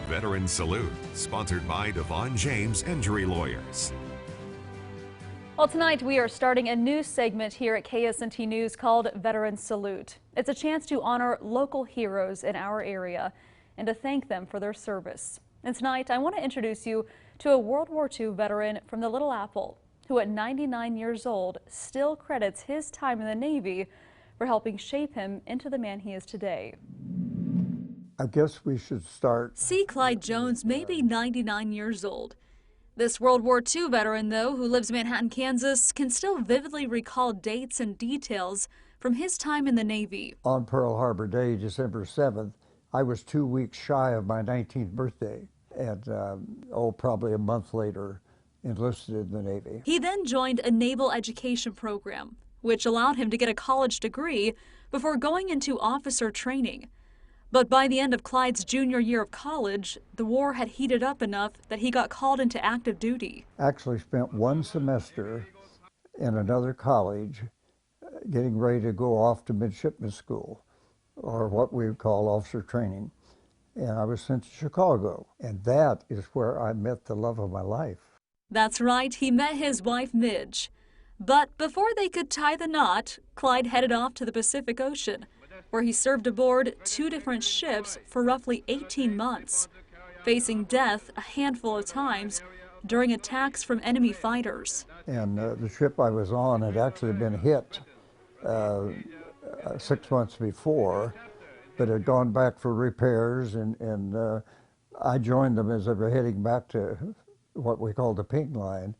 Veteran Salute, sponsored by Devon James Injury Lawyers. Well, tonight we are starting a new segment here at KSNT News called Veteran Salute. It's a chance to honor local heroes in our area and to thank them for their service. And tonight I want to introduce you to a World War II veteran from the Little Apple who at 99 years old still credits his time in the Navy for helping shape him into the man he is today. I guess we should start. C. Clyde Jones may be 99 years old. This World War II veteran, though, who lives in Manhattan, Kansas, can still vividly recall dates and details from his time in the Navy. On Pearl Harbor Day, December 7th, I was 2 weeks shy of my 19th birthday, and probably a month later, enlisted in the Navy. He then joined a naval education program, which allowed him to get a college degree before going into officer training. But by the end of Clyde's junior year of college, the war had heated up enough that he got called into active duty. Actually spent one semester in another college getting ready to go off to midshipman school, or what we would call officer training. And I was sent to Chicago, and that is where I met the love of my life. That's right, he met his wife, Midge. But before they could tie the knot, Clyde headed off to the Pacific Ocean, where he served aboard 2 different ships for roughly 18 months, facing death a handful of times during attacks from enemy fighters. And the ship I was on had actually been hit 6 months before, but had gone back for repairs, and I joined them as they were heading back to what we call the Pink Line.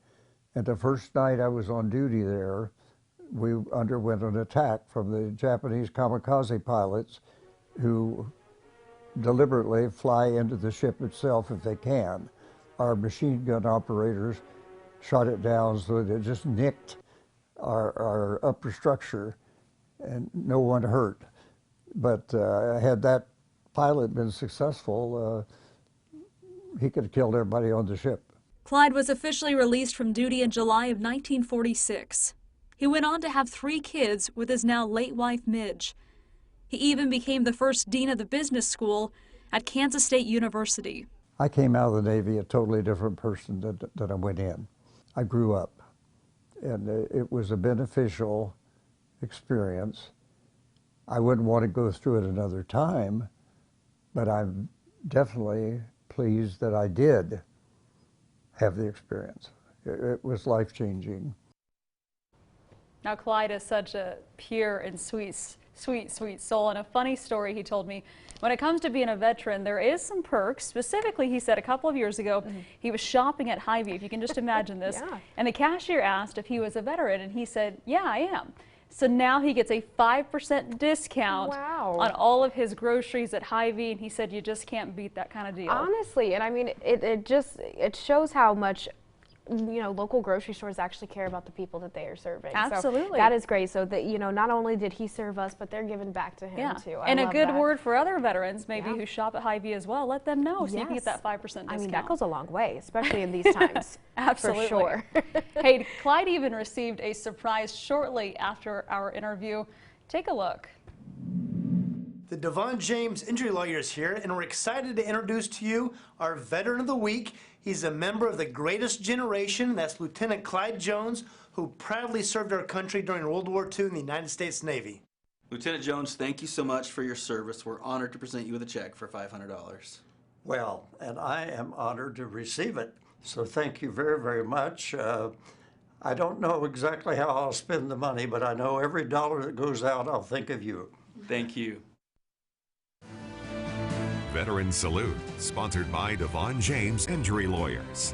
And the first night I was on duty there, we underwent an attack from the Japanese kamikaze pilots who deliberately fly into the ship itself if they can. Our machine gun operators shot it down so that it just nicked our upper structure and no one hurt. But had that pilot been successful, he could have killed everybody on the ship. Clyde was officially released from duty in July of 1946. He went on to have 3 kids with his now late wife, Midge. He even became the first dean of the business school at Kansas State University. I came out of the Navy a totally different person than I went in. I grew up, and it was a beneficial experience. I wouldn't want to go through it another time, but I'm definitely pleased that I did have the experience. It was life-changing. Now, Clyde is such a pure and sweet soul, and a funny story he told me. When it comes to being a veteran, there is some perks. Specifically, he said a couple of years ago, he was shopping at Hy-Vee, if you can just imagine this, Yeah. and the cashier asked if he was a veteran, and he said, yeah, I am. So now he gets a 5% discount on all of his groceries at Hy-Vee, and he said you just can't beat that kind of deal. Honestly, and I mean, it shows how much, you know, local grocery stores actually care about the people that they are serving. Absolutely. So that is great. So that, you know, not only did he serve us, but they're giving back to him too. And a good that. word for other veterans maybe who shop at Hy-Vee as well. Let them know so you can get that 5% discount. I mean, that goes a long way, especially in these times. Absolutely. For sure. Hey, Clyde even received a surprise shortly after our interview. Take a look. The Devon James Injury Lawyers here, and we're excited to introduce to you our Veteran of the Week. He's a member of the greatest generation. That's Lieutenant Clyde Jones, who proudly served our country during World War II in the United States Navy. Lieutenant Jones, thank you so much for your service. We're honored to present you with a check for $500. Well, and I am honored to receive it. So thank you very, very much. I don't know exactly how I'll spend the money, but I know every dollar that goes out, I'll think of you. Thank you. Veteran Salute, sponsored by Devon James Injury Lawyers.